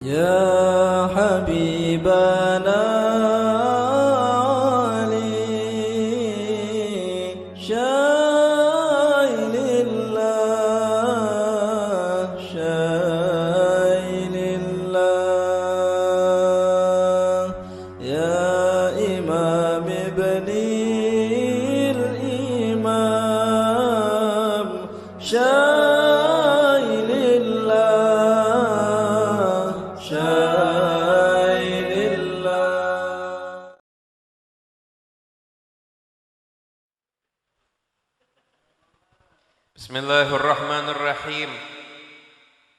يا حبيبنا علي شايل الله شايل الله يا إمام ابني الإمام شايل الله شايل الله. Bismillahirrahmanirrahim.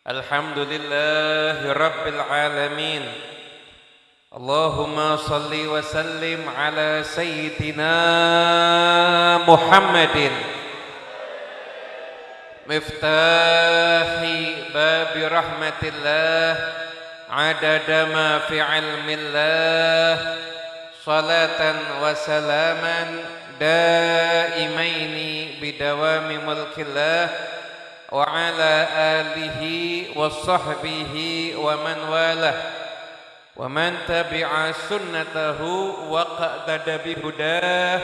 Alhamdulillahi rabbil alamin. Allahumma salli wa sallim ala sayyidina Muhammadin miftahi babi rahmatillah adada ma fi ilmillah salatan wa salaman daimaini bidawami mulkillah wa ala alihi wa sahbihi wa man walah wa man tabi'a sunnatahu wa qadada bihudah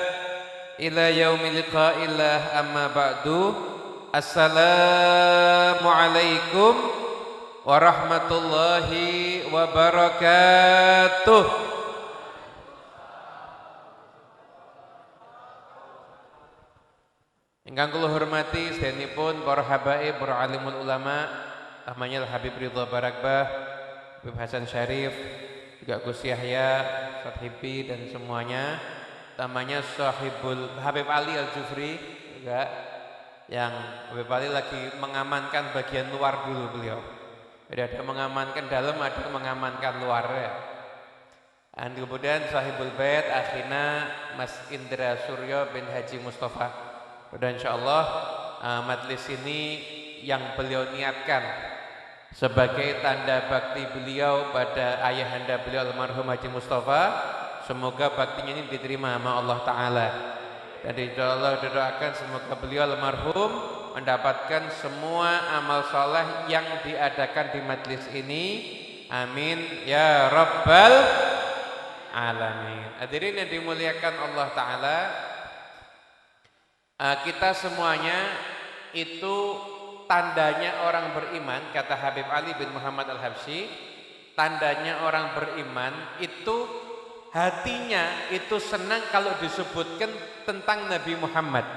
ila yaumi liqa'illah amma ba'du. Assalamualaikum warahmatullahi wabarakatuh. Ingkang kula hormati sedanipun para habaib, para alimul ulama, namanya Habib Ridha Barakbah, Habib Hasan Syarif, juga Gus Yahya, Ustaz Hibi dan semuanya, namanya Sahibul Habib Ali Al-Jufri juga, yang Habib Ali lagi mengamankan bagian luar dulu beliau. Jadi ada mengamankan dalam, ada mengamankan luar ya. Dan kemudian Sahibul Bait akhirnya Mas Indra Suryo bin Haji Mustafa. Dan insyaallah majlis ini yang beliau niatkan sebagai tanda bakti beliau pada ayahanda beliau almarhum Haji Mustafa, semoga baktinya ini diterima sama Allah Ta'ala. Dan insyaallah doakan semoga beliau almarhum mendapatkan semua amal soleh yang diadakan di majlis ini, amin ya rabbal alamin. Hadirin yang dimuliakan Allah Ta'ala, kita semuanya itu tandanya orang beriman, kata Habib Ali bin Muhammad Al-Habsyi, tandanya orang beriman itu hatinya itu senang kalau disebutkan tentang Nabi Muhammad.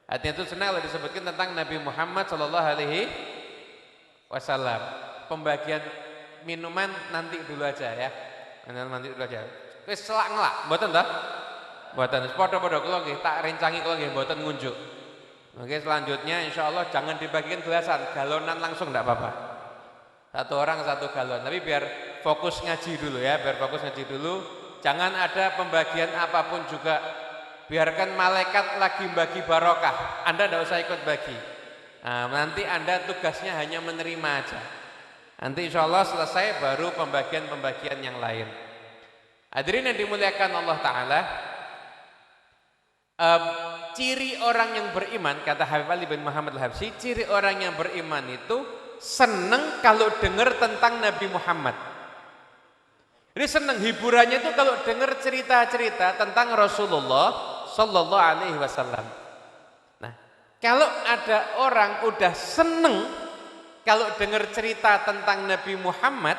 Hatinya itu senang kalau disebutkan tentang Nabi Muhammad sallallahu alaihi wasallam. Pembagian minuman nanti dulu aja ya. Nanti dulu aja. Wis selak ngelak, mboten ta? Mboten. Padha-padha kula nggih tak rencangi kula nggih mboten ngunjuk. Oke, selanjutnya insyaallah jangan dibagikan gelasan, galonan langsung enggak apa-apa. Satu orang satu galon, tapi biar fokus ngaji dulu ya, biar fokus ngaji dulu. Jangan ada pembagian apapun juga. Biarkan malaikat lagi bagi barokah, Anda tidak usah ikut bagi. Nah, nanti Anda tugasnya hanya menerima aja. Nanti insya Allah selesai baru pembagian-pembagian yang lain. Hadirin yang dimuliakan Allah Ta'ala, ciri orang yang beriman, kata Habib Ali bin Muhammad Al-Habsyi, ciri orang yang beriman itu senang kalau dengar tentang Nabi Muhammad. Jadi senang hiburannya itu kalau dengar cerita-cerita tentang Rasulullah Sallallahu Alaihi Wasallam. Nah, kalau ada orang udah seneng kalau dengar cerita tentang Nabi Muhammad,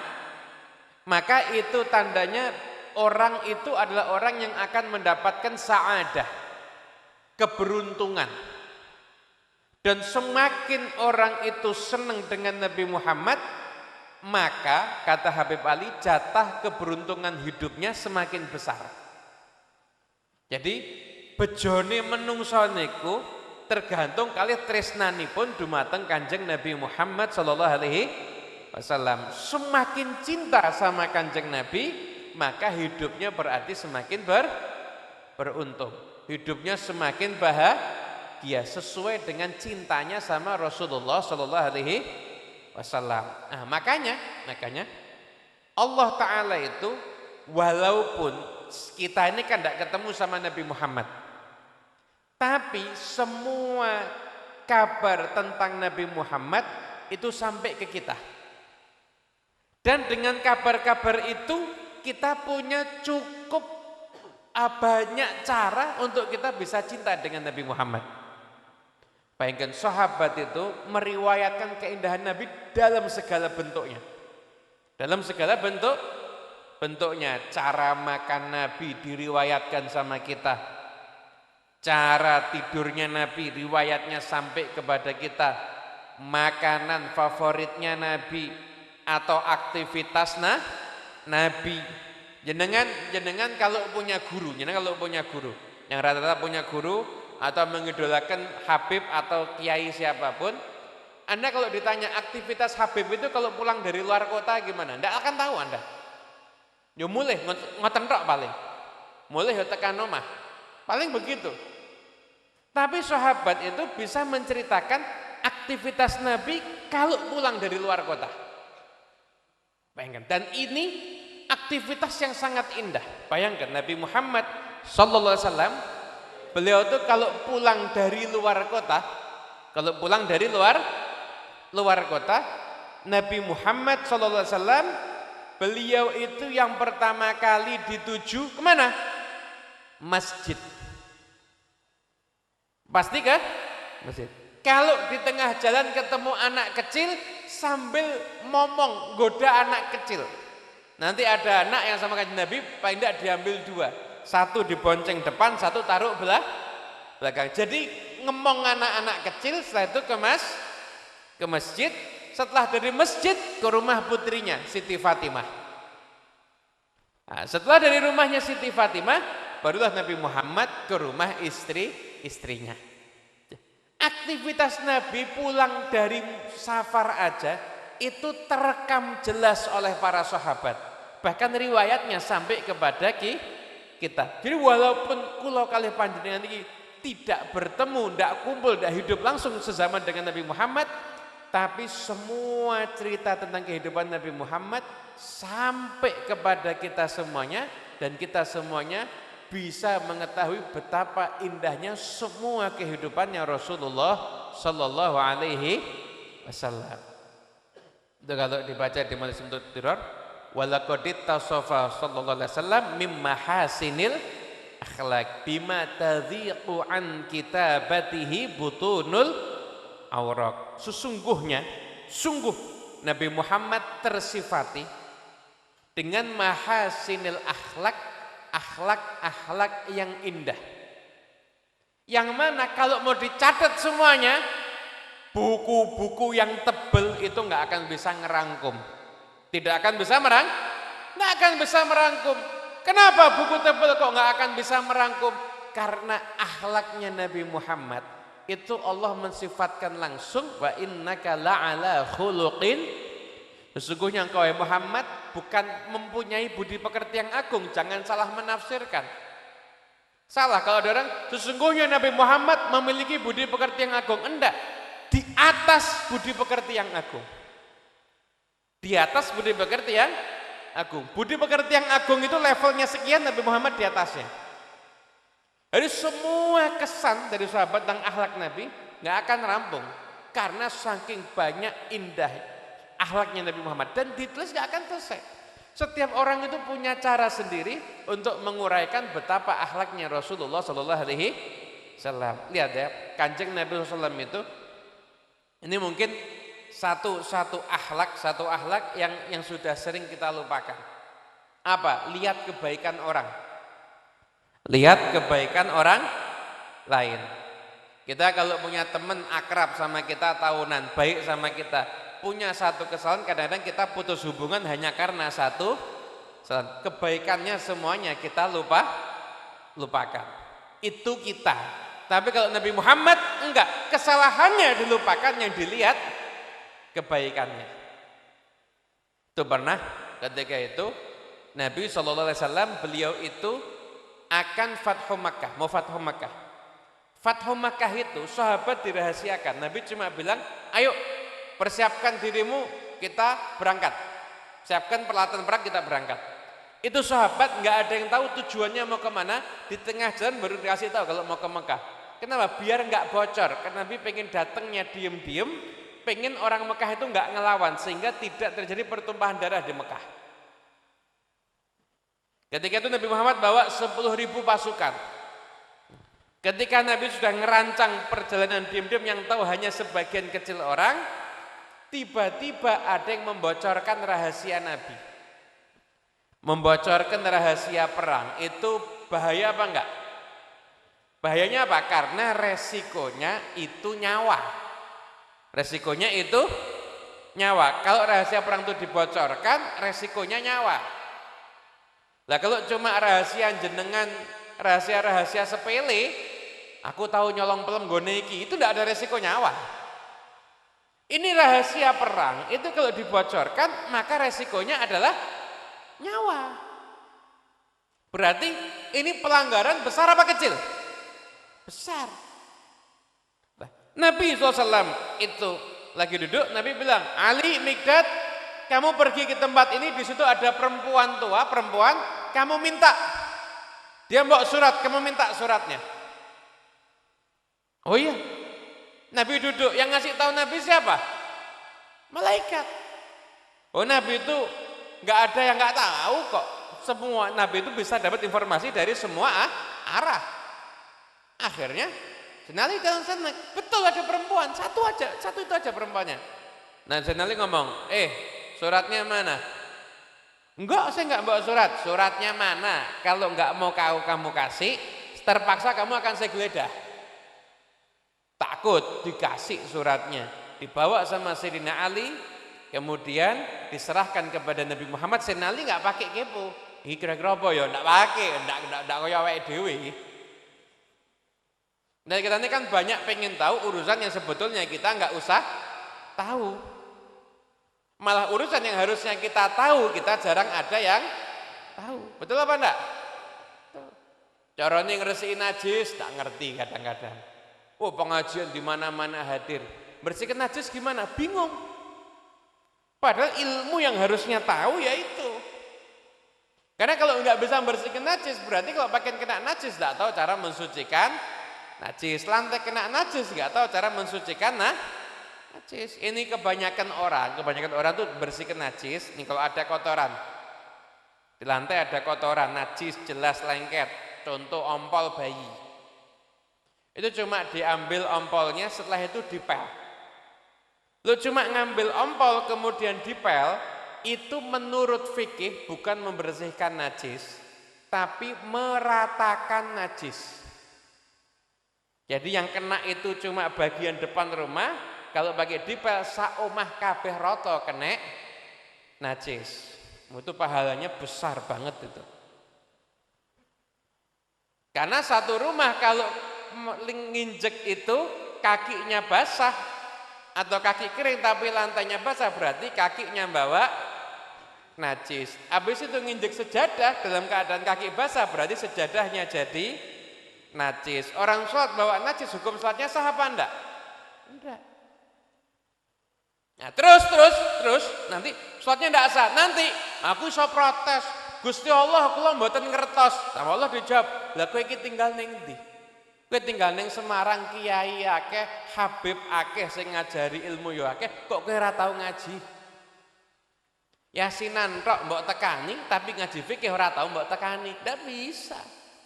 maka itu tandanya orang itu adalah orang yang akan mendapatkan sa'adah, keberuntungan. Dan semakin orang itu senang dengan Nabi Muhammad, maka kata Habib Ali, jatah keberuntungan hidupnya semakin besar. Jadi bejone menungso niku tergantung kali tresnanipun dumateng Kanjeng Nabi Muhammad sallallahu alaihi wasallam. Semakin cinta sama Kanjeng Nabi, maka hidupnya berarti semakin beruntung. Hidupnya semakin bahagia sesuai dengan cintanya sama Rasulullah sallallahu alaihi wasallam. Nah, makanya Allah Ta'ala itu walaupun kita ini kan tidak ketemu sama Nabi Muhammad, tapi semua kabar tentang Nabi Muhammad itu sampai ke kita. Dan dengan kabar-kabar itu kita punya cukup banyak cara untuk kita bisa cinta dengan Nabi Muhammad. Bayangkan sahabat itu meriwayatkan keindahan Nabi dalam segala bentuknya. Dalam segala bentuknya. Cara makan Nabi diriwayatkan sama kita. Cara tidurnya Nabi riwayatnya sampai kepada kita. Makanan favoritnya Nabi atau aktivitas Nabi. Jenengan kalau punya guru, yang rata-rata punya guru atau mengidolakan Habib atau kiai siapapun, Anda kalau ditanya aktivitas Habib itu kalau pulang dari luar kota gimana? Ndak akan tahu Anda. Ya mulai ngoten tok paling. Mulai ya tekan omah. Paling begitu. Tapi sahabat itu bisa menceritakan aktivitas Nabi kalau pulang dari luar kota. Bayangkan, dan ini aktivitas yang sangat indah. Bayangkan Nabi Muhammad sallallahu alaihi wasallam, beliau itu kalau pulang dari luar kota, Nabi Muhammad sallallahu alaihi wasallam, beliau itu yang pertama kali dituju kemana? Masjid. Pasti kan? Masjid. Kalau di tengah jalan ketemu anak kecil sambil ngomong goda anak kecil. Nanti ada anak yang sama kanjeng Nabi paling tidak diambil dua. Satu dibonceng depan, satu taruh belakang. Jadi ngomong anak-anak kecil, setelah itu ke masjid. Setelah dari masjid ke rumah putrinya Siti Fatimah. Nah, setelah dari rumahnya Siti Fatimah, barulah Nabi Muhammad ke rumah istrinya. Aktivitas Nabi pulang dari safar aja itu terekam jelas oleh para sahabat. Bahkan riwayatnya sampai kepada kita. Jadi walaupun kula kalih panjenengan ini tidak bertemu, tidak kumpul, tidak hidup langsung sezaman dengan Nabi Muhammad, tapi semua cerita tentang kehidupan Nabi Muhammad sampai kepada kita semuanya, dan kita semuanya bisa mengetahui betapa indahnya semua kehidupannya Rasulullah Sallallahu Alaihi Wasallam. Itu kalau dibaca di Majelis Tirar, walaqad tasafa sallallahu alaihi wasallam mimma hasinil akhlaq bima tadhiqu an kitabatihi butunul awraq. Sungguh Nabi Muhammad tersifati dengan mahasinil akhlak yang indah, yang mana kalau mau dicatat semuanya, buku-buku yang tebel itu nggak akan bisa ngerangkum, nggak akan bisa merangkum. Kenapa buku tebel kok nggak akan bisa merangkum? Karena akhlaknya Nabi Muhammad itu Allah mensifatkan langsung, wa innaka la'ala khuluqin. Sesungguhnya engkau Muhammad bukan mempunyai budi pekerti yang agung, jangan salah menafsirkan. Salah kalau ada orang sesungguhnya Nabi Muhammad memiliki budi pekerti yang agung. Enggak, di atas budi pekerti yang agung. Di atas budi pekerti yang agung. Budi pekerti yang agung itu levelnya sekian, Nabi Muhammad di atasnya. Jadi semua kesan dari sahabat tentang akhlak Nabi nggak akan rampung karena saking banyak indah akhlaknya Nabi Muhammad, dan ditulis nggak akan selesai. Setiap orang itu punya cara sendiri untuk menguraikan betapa akhlaknya Rasulullah Sallallahu Alaihi Wasallam. Lihat ya, kanjeng Nabi SAW itu, ini mungkin satu akhlak yang sudah sering kita lupakan. Apa? Lihat kebaikan orang. Lihat kebaikan orang lain. Kita kalau punya teman akrab sama kita, tahunan, baik sama kita, punya satu kesalahan, kadang-kadang kita putus hubungan hanya karena satu kesalahan. Kebaikannya semuanya kita lupakan. Itu kita. Tapi kalau Nabi Muhammad enggak, kesalahannya dilupakan, yang dilihat kebaikannya. Itu pernah ketika itu Nabi SAW beliau itu akan Fathu Makkah, mau Fathu Makkah. Fathu Makkah itu sahabat dirahasiakan. Nabi cuma bilang, ayo persiapkan dirimu, kita berangkat. Siapkan peralatan perang, kita berangkat. Itu sahabat nggak ada yang tahu tujuannya mau kemana. Di tengah jalan baru dikasih tahu kalau mau ke Mekah. Kenapa? Biar nggak bocor. Karena Nabi pengen datangnya diem-diem, pengen orang Mekah itu nggak ngelawan sehingga tidak terjadi pertumpahan darah di Mekah. Ketika itu Nabi Muhammad bawa 10.000 pasukan. Ketika Nabi sudah ngerancang perjalanan diam-diam yang tahu hanya sebagian kecil orang, tiba-tiba ada yang membocorkan rahasia Nabi. Membocorkan rahasia perang, itu bahaya apa enggak? Bahayanya apa? Karena resikonya itu nyawa. Resikonya itu nyawa. Kalau rahasia perang itu dibocorkan, resikonya nyawa. Lah kalau cuma rahasia jenengan, rahasia-rahasia sepele, aku tahu nyolong pelem gone iki, itu tidak ada resiko nyawa. Ini rahasia perang, itu kalau dibocorkan maka resikonya adalah nyawa. Berarti ini pelanggaran besar apa kecil? Besar. Nah, Nabi SAW itu lagi duduk, Nabi bilang, Ali, Mikdad, kamu pergi ke tempat ini, di situ ada perempuan tua, kamu minta. Dia bawa surat, kamu minta suratnya. Oh iya, Nabi duduk, yang ngasih tahu Nabi siapa? Malaikat. Oh, Nabi itu nggak ada yang nggak tahu kok. Semua Nabi itu bisa dapat informasi dari semua arah. Akhirnya Zainal dalam sana, betul ada perempuan, satu itu aja perempuannya. Nah Zainal ngomong, suratnya mana? Enggak, saya enggak bawa surat. Suratnya mana? Kalau enggak mau kamu kasih, terpaksa kamu akan saya geledah. Takut dikasih suratnya, dibawa sama Sayyidina Ali, kemudian diserahkan kepada Nabi Muhammad. Sayyidina Ali enggak pakai kepo. Ini kira-kira apa ya? Enggak pakai, enggak kaya awake dhewe. Nah kita ini kan banyak pengen tahu urusan yang sebetulnya kita nggak usah tahu. Malah urusan yang harusnya kita tahu, kita jarang ada yang tahu. Betul apa enggak? Caranya ngeresiin najis, tak ngerti kadang-kadang. Oh pengajian di mana-mana hadir. Bersihkan najis gimana? Bingung. Padahal ilmu yang harusnya tahu ya itu. Karena kalau nggak bisa bersihkan najis, berarti kalau pakaian kena najis, nggak tahu cara mensucikan najis, lantai kena najis, nggak tahu cara mensucikan najis. Ini kebanyakan orang tuh bersihkan najis. Nih kalau ada kotoran di lantai, ada kotoran najis jelas lengket, contoh ompol bayi, itu cuma diambil ompolnya, setelah itu dipel. Lu cuma ngambil ompol kemudian dipel, itu menurut fikih bukan membersihkan najis, tapi meratakan najis. Jadi yang kena itu cuma bagian depan rumah, kalau pakai dipel saomah kabeh roto kena najis. Itu pahalanya besar banget itu. Karena satu rumah kalau nginjek itu kakinya basah atau kaki kering tapi lantainya basah, berarti kakinya bawa najis. Habis itu nginjek sejadah dalam keadaan kaki basah, berarti sejadahnya jadi najis. Orang sholat bawa najis, hukum sholatnya sah apa enggak? Enggak. Nah, terus nanti sholatnya enggak sah. Nanti aku iso protes, Gusti Allah kula mboten ngertos. Sama Allah dijawab, "Lah kowe iki tinggal ning ndi? Kowe tinggal ning Semarang, kiai akeh, habib akeh sing ngajari ilmu ya akeh, kok kowe ora tau ngaji? Yasinan tok mbok tekani, tapi ngaji fikih ora tau mbok tekani." Enggak bisa.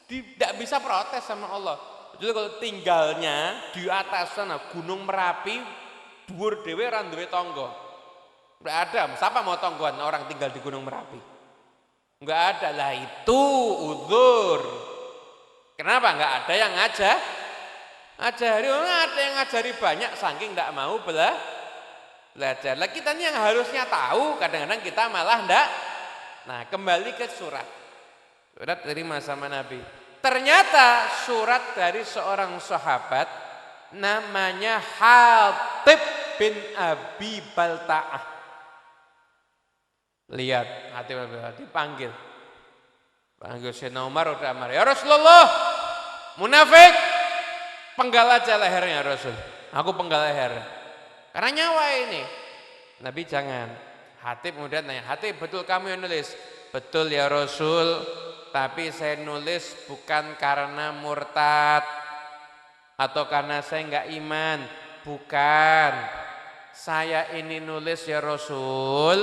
Tidak bisa protes sama Allah. Jadi kalau tinggalnya di atas sana Gunung Merapi, dhuwur dhewe ora duwe tangga. Enggak ada, siapa mau tanggoan orang tinggal di Gunung Merapi? Enggak ada lah, itu udzur. Kenapa enggak ada yang ngajari? Ada yang ngajari banyak saking enggak mau belajar. Lah kita ini yang harusnya tahu, kadang-kadang kita malah enggak. Nah, kembali ke surat. Surat terima sama Nabi. Ternyata surat dari seorang sahabat namanya Hatib bin Abi Balta'ah. Lihat, Hatib bin Abi dipanggil. Panggil Sayyidina Umar udah marah. Ya Rasulullah, munafik, penggal aja lehernya Rasul. Aku penggal leher. Karena nyawa ini. Nabi jangan. Hatib kemudian nanya, Hatib betul kamu yang nulis? Betul ya Rasul. Tapi saya nulis bukan karena murtad atau karena saya enggak iman, bukan. saya ini nulis ya Rasul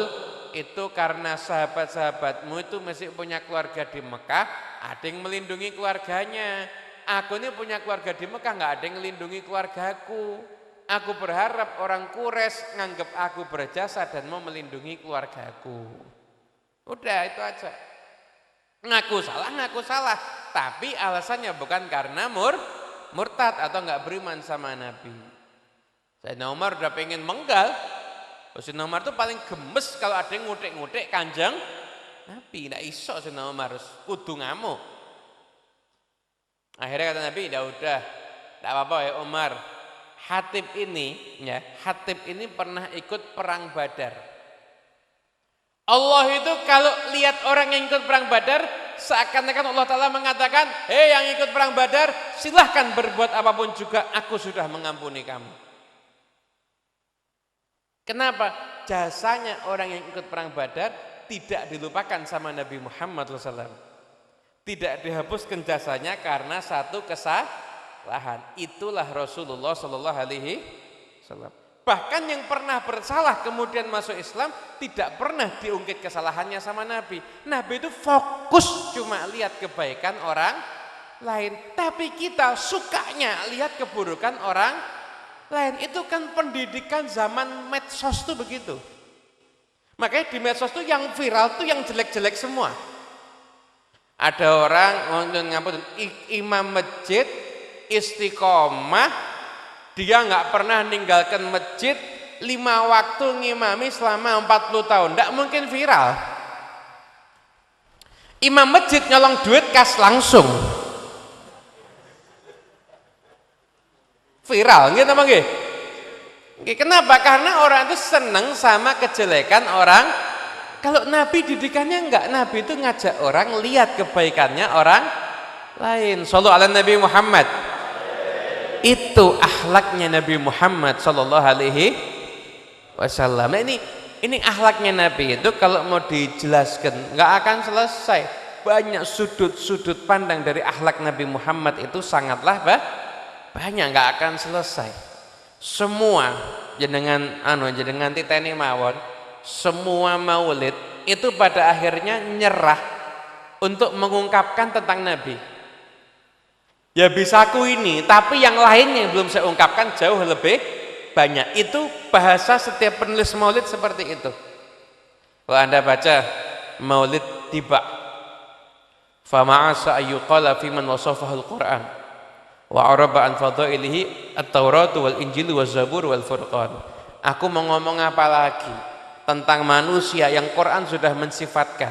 itu karena sahabat-sahabatmu itu masih punya keluarga di Mekah, ada yang melindungi keluarganya. Aku ini punya keluarga di Mekah, nggak ada yang melindungi keluargaku. Aku berharap orang Quraisy nganggep aku berjasa dan mau melindungi keluargaku. Udah itu aja. Ngaku salah. Tapi alasannya bukan karena murtad atau nggak beriman sama Nabi. Sayyidina Umar udah pengen menggal. Sayyidina Umar tuh paling gemes kalau ada yang ngutik-ngutik Kanjeng Nabi. Nggak iso Sayyidina Umar harus kudu ngamuk. Akhirnya kata Nabi, udah, tidak apa-apa ya Umar. Hatib ini pernah ikut perang Badar. Allah itu kalau lihat orang yang ikut perang Badar, seakan-akan Allah Ta'ala mengatakan, hei yang ikut perang Badar, silahkan berbuat apapun juga, aku sudah mengampuni kamu. Kenapa? Jasanya orang yang ikut perang Badar tidak dilupakan sama Nabi Muhammad SAW. Tidak dihapuskan jasanya karena satu kesalahan. Itulah Rasulullah SAW. Bahkan yang pernah bersalah kemudian masuk Islam tidak pernah diungkit kesalahannya sama Nabi. Nabi itu fokus cuma lihat kebaikan orang lain. Tapi kita sukanya lihat keburukan orang lain. Itu kan pendidikan zaman medsos tuh begitu. Makanya di medsos tuh yang viral tuh yang jelek-jelek semua. Ada orang imam masjid istiqomah, dia nggak pernah ninggalkan masjid 5 waktu ngimami selama 40 tahun, nggak mungkin viral. Imam masjid nyolong duit kas langsung viral, gitu apa nggih? Kenapa? Karena orang itu seneng sama kejelekan orang. Kalau Nabi didikannya enggak, Nabi itu ngajak orang lihat kebaikannya orang lain. Shallallahu ala Nabi Muhammad. Itu akhlaknya Nabi Muhammad sallallahu alaihi wasallam. Nah, ini akhlaknya Nabi itu kalau mau dijelaskan enggak akan selesai. Banyak sudut-sudut pandang dari akhlak Nabi Muhammad itu sangatlah banyak, enggak akan selesai. Semua jenengan titeni mawon. Semua maulid itu pada akhirnya nyerah untuk mengungkapkan tentang Nabi. Ya bisa aku ini, tapi yang lain yang belum saya ungkapkan jauh lebih banyak. Itu bahasa setiap penulis maulid seperti itu. Kalau Anda baca maulid tiba, fama'asa ayyuqala fi man wasafahul Qur'an wa araba an fadailihi at-Taurat wal Injil waz Zabur wal Furqan. Aku mau ngomong apa lagi tentang manusia yang Quran sudah mensifatkan,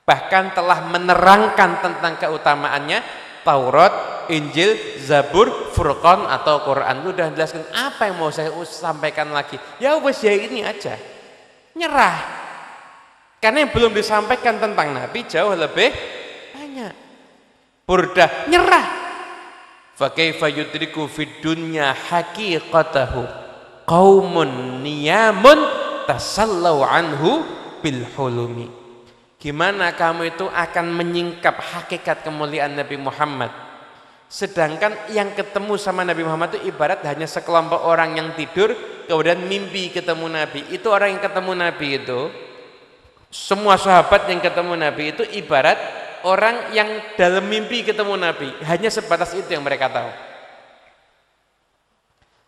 bahkan telah menerangkan tentang keutamaannya. Taurat, Injil, Zabur, Furqan atau Quran sudah jelaskan. Apa yang mau saya sampaikan lagi? Ya wes ya ini aja, nyerah. Karena yang belum disampaikan tentang Nabi jauh lebih banyak. Burdah nyerah. Fa kaifa yudriku fid dunya haqiqatahu qaumun niyamun tasallau anhu bil hulumi. Gimana kamu itu akan menyingkap hakikat kemuliaan Nabi Muhammad, sedangkan yang ketemu sama Nabi Muhammad itu ibarat hanya sekelompok orang yang tidur kemudian mimpi ketemu Nabi. Itu orang yang ketemu Nabi itu, semua sahabat yang ketemu Nabi itu ibarat orang yang dalam mimpi ketemu Nabi, hanya sebatas itu yang mereka tahu.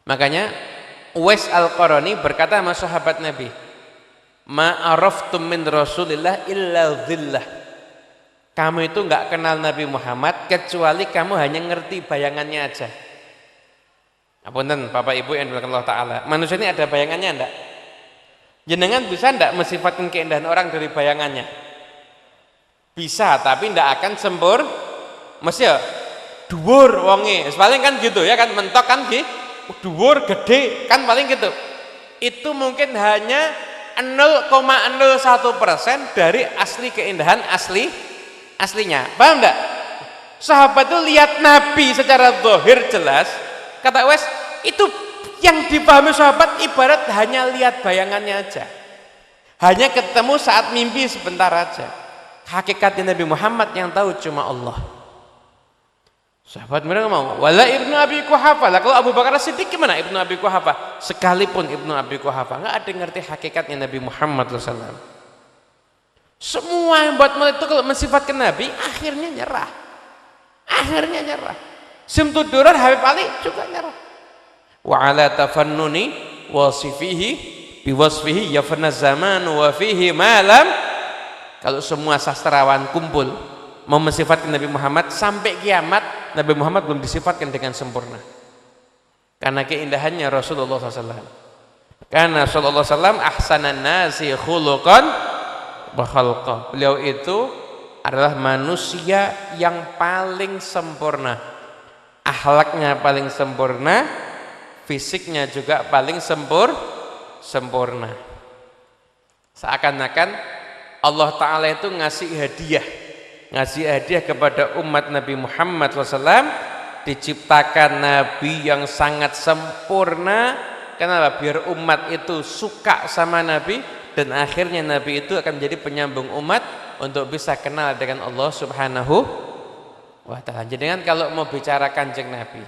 Makanya Uwais Al-Qarani berkata sama sahabat Nabi, ma'araftum min Rasulillah illa dhillah. Kamu itu enggak kenal Nabi Muhammad kecuali kamu hanya ngerti bayangannya aja. Apunten Bapak Ibu yang dimuliakan Allah Ta'ala, manusia ini ada bayangannya enggak? Jenengan bisa enggak mensifatkan keindahan orang dari bayangannya? Bisa, tapi enggak akan sempurna. Mesti ya dhuwur wonge, paling kan gitu ya kan, mentok kan gitu. Dhuwur gede kan paling gitu. Itu mungkin hanya 0,01% dari asli keindahan aslinya. Paham enggak? Sahabat itu lihat Nabi secara zahir jelas. Kata Wes, itu yang dipahami sahabat ibarat hanya lihat bayangannya aja. Hanya ketemu saat mimpi sebentar aja. Hakikatnya Nabi Muhammad yang tahu cuma Allah. Sahabat mereka mau. Wala Ibnu Abi Quhafah. Lah kalau Abu Bakar Siddiq gimana Ibnu Abi Quhafah? Sekalipun Ibnu Abi Quhafah enggak ada yang ngerti hakikatnya Nabi Muhammad SAW. Semua yang buat mulai itu kalau mensifatkan Nabi akhirnya nyerah. Akhirnya nyerah. Simtud Durar Habib Ali juga nyerah. Wa ala tafannuni wasifihi biwasfihi yafna zaman wa fihi malam. Kalau semua sastrawan kumpul mau mensifatkan Nabi Muhammad sampai kiamat, Nabi Muhammad belum disifatkan dengan sempurna karena keindahannya Rasulullah SAW. Karena Rasulullah SAW ahsanan nasi khuluqan wa khalqa. Beliau itu adalah manusia yang paling sempurna, akhlaknya paling sempurna, fisiknya juga paling sempurna. Seakan-akan Allah Ta'ala itu ngasih hadiah kepada umat Nabi Muhammad SAW, diciptakan Nabi yang sangat sempurna. Kenapa? Biar umat itu suka sama Nabi, dan akhirnya Nabi itu akan menjadi penyambung umat untuk bisa kenal dengan Allah Subhanahu wa Ta'ala. Jadi kan kalau mau bicara Kanjeng Nabi,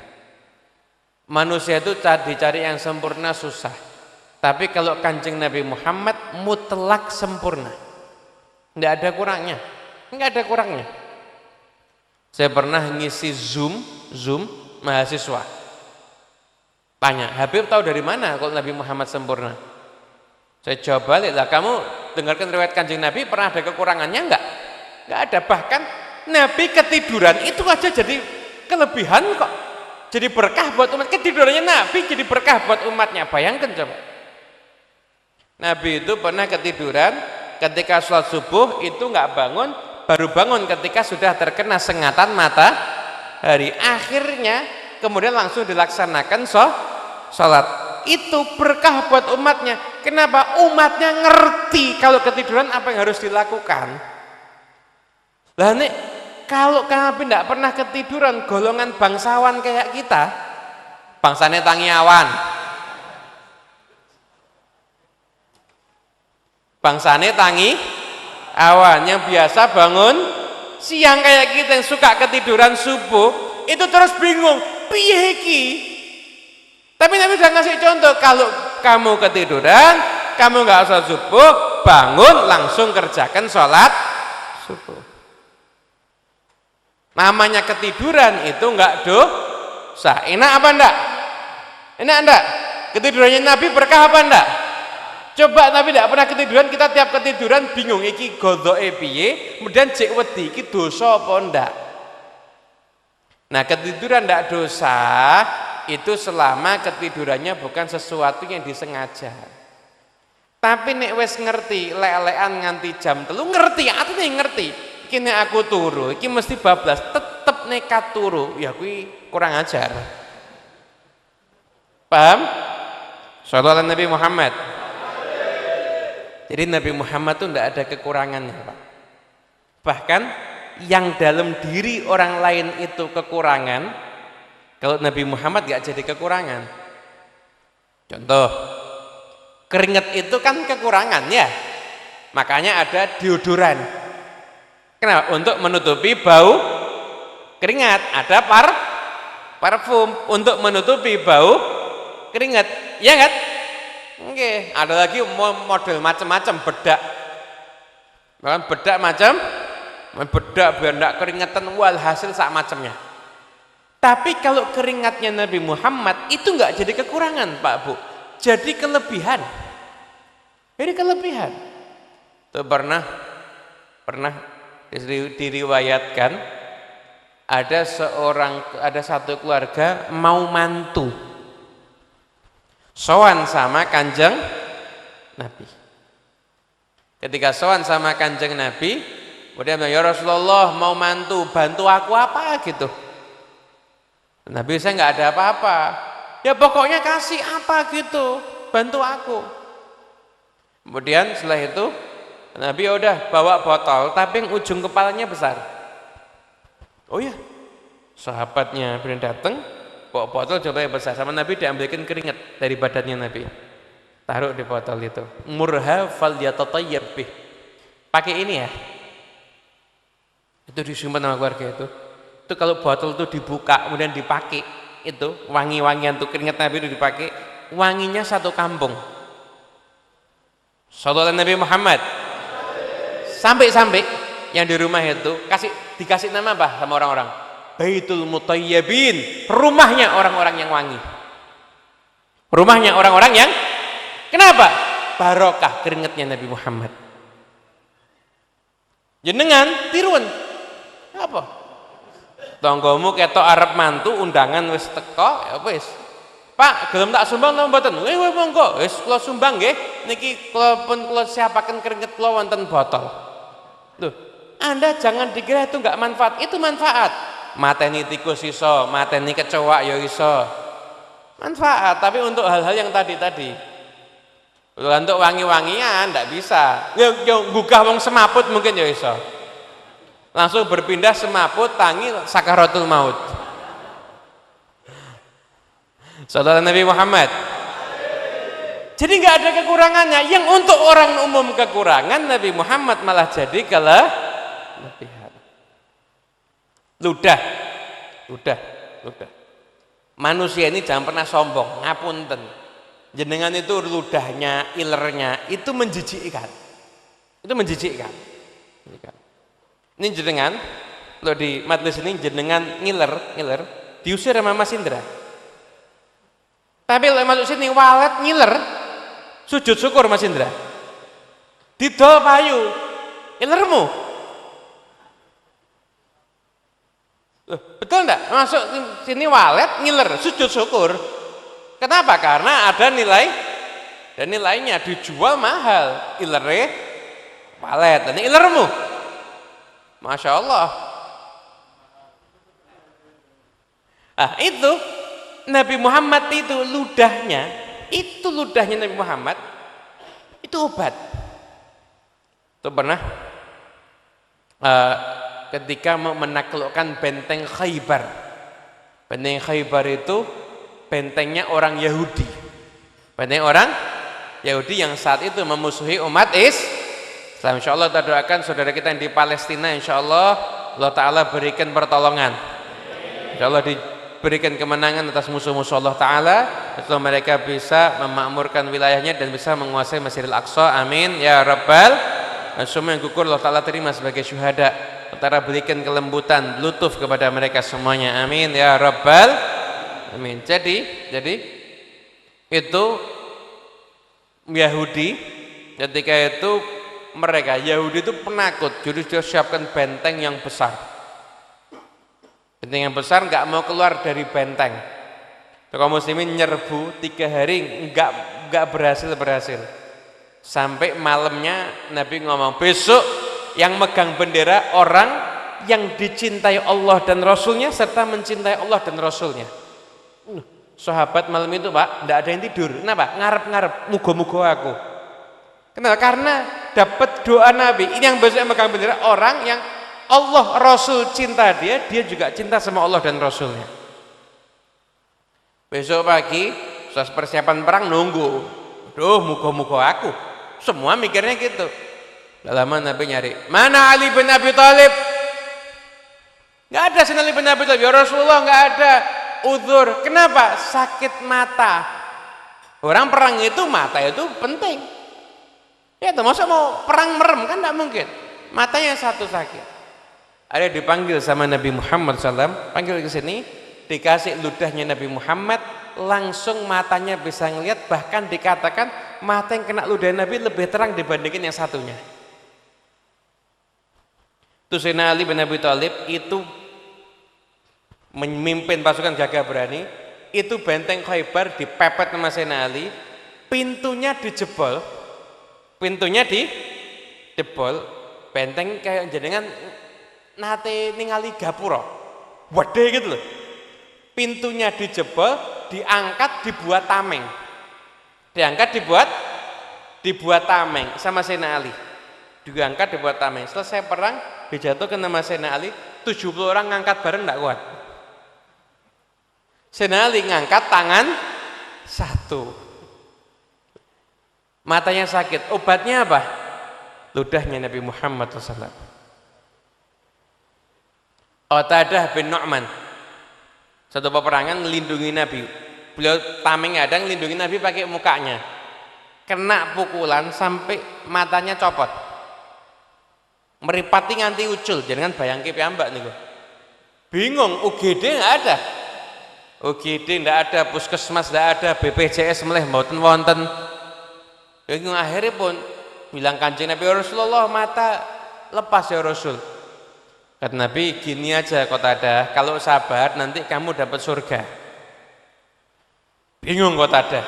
manusia itu dicari yang sempurna susah, tapi kalau Kanjeng Nabi Muhammad mutlak sempurna, tidak ada kurangnya. Enggak ada kurangnya. Saya pernah ngisi Zoom mahasiswa. Tanya, Habib tahu dari mana kalau Nabi Muhammad sempurna? Saya jawab balik lah, kamu dengarkan riwayat Kanjeng Nabi pernah ada kekurangannya enggak? Enggak ada. Bahkan Nabi ketiduran itu aja jadi kelebihan kok. Jadi berkah buat umat. Ketidurannya Nabi jadi berkah buat umatnya. Bayangkan coba. Nabi itu pernah ketiduran ketika sholat subuh itu enggak bangun, baru bangun ketika sudah terkena sengatan matahari. Akhirnya kemudian langsung dilaksanakan sholat. Itu berkah buat umatnya. Kenapa? Umatnya ngerti kalau ketiduran apa yang harus dilakukan. Lah nih, kalau Nabi tidak pernah ketiduran, golongan bangsawan kayak kita, bangsane tangi awan, bangsane tangi awan, yang biasa bangun siang kayak kita yang suka ketiduran subuh itu terus bingung piye iki. Tapi Nabi sudah ngasih contoh, kalau kamu ketiduran, kamu nggak usah subuh, bangun langsung kerjakan sholat subuh. Namanya ketiduran itu nggak dosa. Enak apa enggak? Enak enggak? Ketidurannya Nabi berkah apa enggak? Coba Nabi tidak pernah ketiduran, kita tiap ketiduran bingung iki godhoke piye, kemudian cek wedi iki dosa apa ndak. Nah, ketiduran ndak dosa itu selama ketidurannya bukan sesuatu yang disengaja. Tapi nek wis ngerti lek-lekan nganti jam 3 ngerti, artinya ngerti. Iki nek aku turu, iki mesti bablas, tetep nekat turu, ya kuwi kurang ajar. Paham? Shallallahu alaihi Nabi Muhammad. Jadi Nabi Muhammad itu tidak ada kekurangannya, Pak. Bahkan yang dalam diri orang lain itu kekurangan, kalau Nabi Muhammad nggak jadi kekurangan. Contoh, keringat itu kan kekurangan ya, makanya ada deodoran. Kenapa? Untuk menutupi bau keringat. Ada parfum untuk menutupi bau keringat, ya kan? Oke, ada lagi model macam-macam bedak. Bahkan bedak macam bedak biar enggak keringetan, walhasil sak macamnya. Tapi kalau keringatnya Nabi Muhammad itu enggak jadi kekurangan, Pak Bu. Jadi kelebihan. Jadi kelebihan. Itu pernah diriwayatkan ada satu keluarga mau mantu sowan sama Kanjeng Nabi. Ketika sowan sama Kanjeng Nabi, kemudian bilang, ya Rasulullah mau mantu, bantu aku apa gitu. Nabi, saya nggak ada apa-apa. Ya pokoknya kasih apa gitu, bantu aku. Kemudian setelah itu Nabi udah bawa botol, tapi yang ujung kepalanya besar. Oh ya, sahabatnya benar datang, bawa botol contohnya besar, sama Nabi diambilkan keringat dari badannya Nabi, taruh di botol itu. Murha falyatatayyab bih. Pakai ini ya. Itu disimpan sama keluarga itu. Itu kalau botol itu dibuka kemudian dipakai, itu wangi-wangian tuh keringat Nabi itu dipakai, wanginya satu kampung. Sallallahu Nabi Muhammad. Sampai-sampai yang di rumah itu dikasih nama apa sama orang-orang? Baitul Mutayyibin, rumahnya orang-orang yang wangi. Rumahnya orang-orang yang kenapa? Barokah keringatnya Nabi Muhammad. Jenengan tiruan apa? Tonggomu ketok arep mantu undangan wis teko ya wis. Pak, gelem tak sumbang napa mboten? Monggo, wis kula sumbang nggih. Niki kula siapaken keringet kula wonten botol. Loh, Anda jangan dikira itu enggak manfaat. Itu manfaat. Mateni tikus iso, mateni kecoa ya iso. Manfaat, tapi untuk hal-hal yang tadi. Untuk wangi-wangian enggak bisa. Yo gugah wong semaput mungkin ya iso. Langsung berpindah semaput tangi sakaratul maut. Saudara Nabi Muhammad. Jadi nggak ada kekurangannya. Yang untuk orang umum kekurangan, Nabi Muhammad malah jadi kelebihan. Ludah. Manusia ini jangan pernah sombong, ngapunten. Jenengan itu ludahnya, ilernya itu menjijikkan. Ini jenengan, kalau di majelis ini jenengan ngiler, diusir sama Mas Indra. Tapi kalau masuk sini walet ngiler, sujud syukur Mas Indra. Didol payu, ilermu. Betul enggak? Masuk sini walet ngiler, sujud syukur. Kenapa? Karena ada nilai dan nilainya dijual mahal. Ilere walet dan ilermu. Masya Allah. Itu Nabi Muhammad itu ludahnya Nabi Muhammad itu obat. Itu pernah ketika mau menaklukkan benteng Khaybar. Benteng Khaybar itu bentengnya orang Yahudi. Benteng orang Yahudi yang saat itu memusuhi umat Islam. Insyaallah kita doakan saudara kita yang di Palestina, insyaallah Allah Ta'ala berikan pertolongan. Insyaallah diberikan kemenangan atas musuh-musuh Allah Ta'ala, setelah mereka bisa memakmurkan wilayahnya dan bisa menguasai Masjidil Aqsa. Amin ya Rabbal. Dan semua yang gugur Allah Ta'ala terima sebagai syuhada. Antara berikan kelembutan, lutuf kepada mereka semuanya. Amin ya Rabbal. Amin. Jadi itu Yahudi ketika itu mereka Yahudi itu penakut, jadi dia siapkan benteng yang besar. Benteng yang besar nggak mau keluar dari benteng. Kaum muslimin nyerbu 3 hari nggak berhasil. Sampai malamnya Nabi ngomong, besok yang megang bendera orang yang dicintai Allah dan Rasulnya serta mencintai Allah dan Rasulnya. Sahabat malam itu Pak, nggak ada yang tidur. Kenapa? Ngarep mugo-mugo aku. Kenapa? Karena dapat doa Nabi. Ini yang besok megang bendera orang yang Allah Rasul cinta dia juga cinta sama Allah dan Rasulnya. Besok pagi setelah persiapan perang nunggu. Duh, mugo-mugo aku. Semua mikirnya gitu. Lama Nabi nyari, mana Ali bin Abi Thalib? Nggak ada Ali bin Abi Thalib. Ya Rasulullah, nggak ada. Udzur. Kenapa? Sakit mata. Orang perang itu mata itu penting. Ya, termasuk mau perang merem kan tidak mungkin. Matanya satu sakit. Ada dipanggil sama Nabi Muhammad SAW, panggil ke sini, dikasih ludahnya Nabi Muhammad, langsung matanya bisa ngelihat. Bahkan dikatakan mata yang kena ludah Nabi lebih terang dibandingkan yang satunya. Itu Sayyidina Ali bin Abi Thalib itu memimpin pasukan gagah berani. Itu benteng Khaybar dipepet sama Sayyidina Ali, pintunya dijebol. Benteng kayak jenengan nate ningali gapura wede gitu loh. Pintunya dijebol, diangkat dibuat tameng. Dibuat tameng sama Sayyidina Ali. Diangkat dibuat tameng. Selesai perang dijatuhkan nama Sayyidina Ali, 70 orang ngangkat bareng enggak kuat. Sayyidina Ali ngangkat tangan satu. Matanya sakit, obatnya apa? Ludahnya Nabi Muhammad SAW. Qatadah bin Nu'man. Satu peperangan melindungi Nabi. Beliau tameng kadang melindungi Nabi pakai mukanya. Kena pukulan sampai matanya copot. Meripati nganti ucul, jangan bayangke piyambak niku. Bingung, UGD enggak ada. UGD enggak ada, puskesmas enggak ada, BPJS meleh mboten wonten. Yang akhirnya pun bilang Kanjeng Nabi, Rasulullah mata lepas ya Rasul. Kata Nabi, gini aja Qatadah, kalau sabar nanti kamu dapat surga. Bingung Qatadah.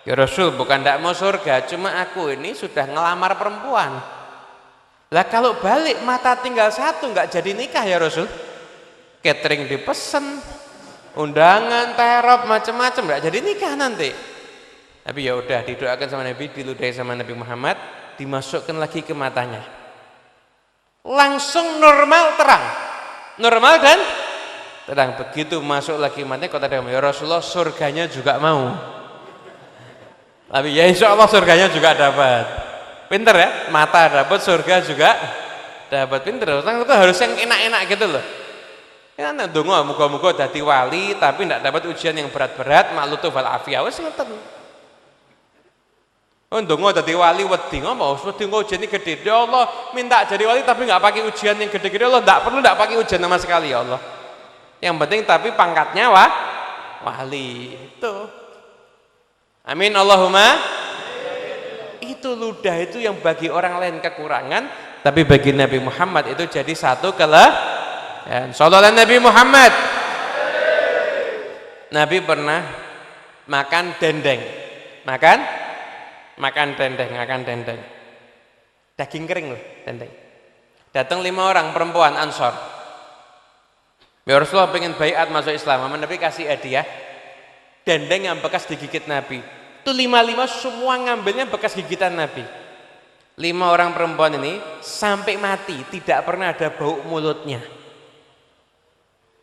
Ya Rasul, bukan tidak mau surga, cuma aku ini sudah ngelamar perempuan. Lah kalau balik mata tinggal satu nggak jadi nikah ya Rasul. Catering dipesen, undangan, terop, macam-macam nggak jadi nikah nanti. Tapi ya udah didoakan sama Nabi, diludahi sama Nabi Muhammad, dimasukkan lagi ke matanya. Langsung normal terang, normal dan terang. Begitu masuk lagi matanya, kata dia, ya Rasulullah surganya juga mau. Tapi ya insya Allah surganya juga dapat. Pinter ya, mata dapat, surga juga dapat. Pinter, orang itu harus yang enak-enak gitu loh. Ya nek ndonga muga-muga dadi wali tapi tidak dapat ujian yang berat-berat, maklutuf wal afiyah wis ngoten. Oh ndonga dadi wali wedi ngopo? Wedi ujian ini gede. Ya Allah, minta jadi wali tapi enggak pakai ujian yang gede-gede. Allah enggak perlu enggak pakai ujian sama sekali ya Allah. Yang penting tapi pangkatnya wali. Itu. Amin Allahumma. Itu ludah itu yang bagi orang lain kekurangan, tapi bagi Nabi Muhammad itu jadi satu kelebihan. Sallallahu Nabi Muhammad. Nabi pernah makan dendeng. Makan dendeng. Daging kering loh, dendeng. Datang 5 orang perempuan Ansor. Ya Rasulullah pengen baiat masuk Islam, Nabi kasih hadiah dendeng yang bekas digigit Nabi. Itu 5 semua ngambilnya bekas gigitan Nabi. 5 orang perempuan ini sampai mati tidak pernah ada bau mulutnya.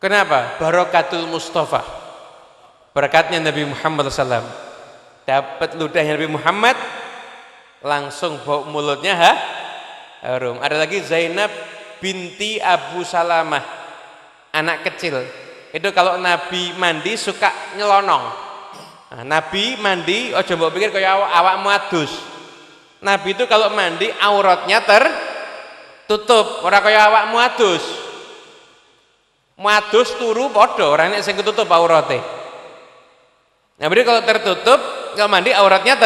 Kenapa? Barakatul Mustafa, berkatnya Nabi Muhammad SAW. Dapat ludahnya Nabi Muhammad, langsung bau mulutnya harum. Ada lagi Zainab binti Abu Salamah, anak kecil. Itu kalau Nabi mandi suka nyelonong. Nah, Nabi mandi, ojo mbok pikir kaya awakmu adus. Nabi itu kalau mandi auratnya tertutup, ora kaya awakmu adus. Muadus turu padha, ora nek sing ketutup aurate. Nah, berarti kalau tertutup, kalau mandi auratnya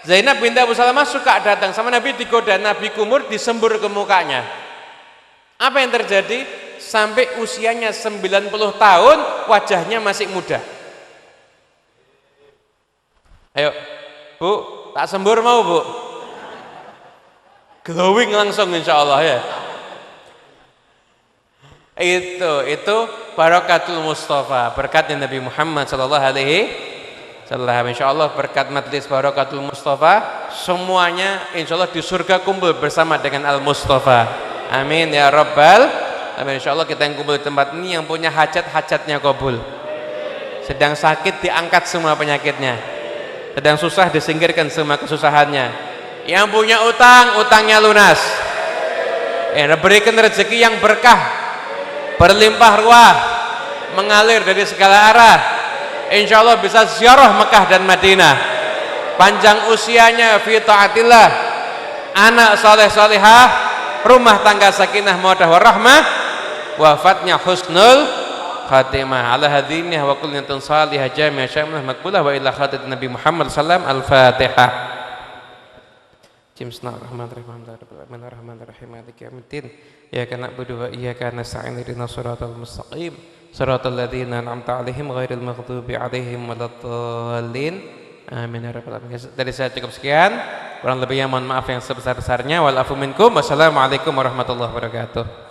Zainab binti Abu Salamah suka datang sama Nabi, digoda, Nabi kumur disembur ke mukanya. Apa yang terjadi? Sampai usianya 90 tahun wajahnya masih muda. Ayo, Bu, tak sembur mau, Bu? Glowing langsung insya Allah ya. Itu barakatul Mustafa, berkatnya Nabi Muhammad sallallahu alaihi wasallam. Insyaallah berkat majelis barakatul Mustafa semuanya insyaallah di surga kumpul bersama dengan Al Mustafa. Amin ya rabbal alamin. Insyaallah kita yang kumpul di tempat ini yang punya hajat-hajatnya kabul. Sedang sakit diangkat semua penyakitnya. Sedang susah disingkirkan semua kesusahannya. Yang punya utang, utangnya lunas. Berikan rezeki yang berkah, berlimpah ruah, mengalir dari segala arah. Insya Allah bisa ziarah Mekah dan Madinah. Panjang usianya fi taatillah, anak soleh solehah, rumah tangga sakinah mawaddah warahmah, wafatnya husnul khatimah. Ala hadiniah wa kulliyatin salihah jami'ah syamilah makbulah wa ila khatit Nabi Muhammad sallam. Al-Fatihah. Bismillahirrahmanirrahim. Maliki yaumiddin. Iyyaka na'budu wa iyyaka nasta'in. Ihdinas siratal mustaqim. Siratal ladzina an'amta 'alaihim ghairil maghdubi 'alaihim waladdallin. Amin ya rabbal alamin. Dari saya cukup sekian. Kurang lebihnya mohon maaf yang sebesar-besarnya. Wal afu minkum. Wassalamualaikum warahmatullahi wabarakatuh.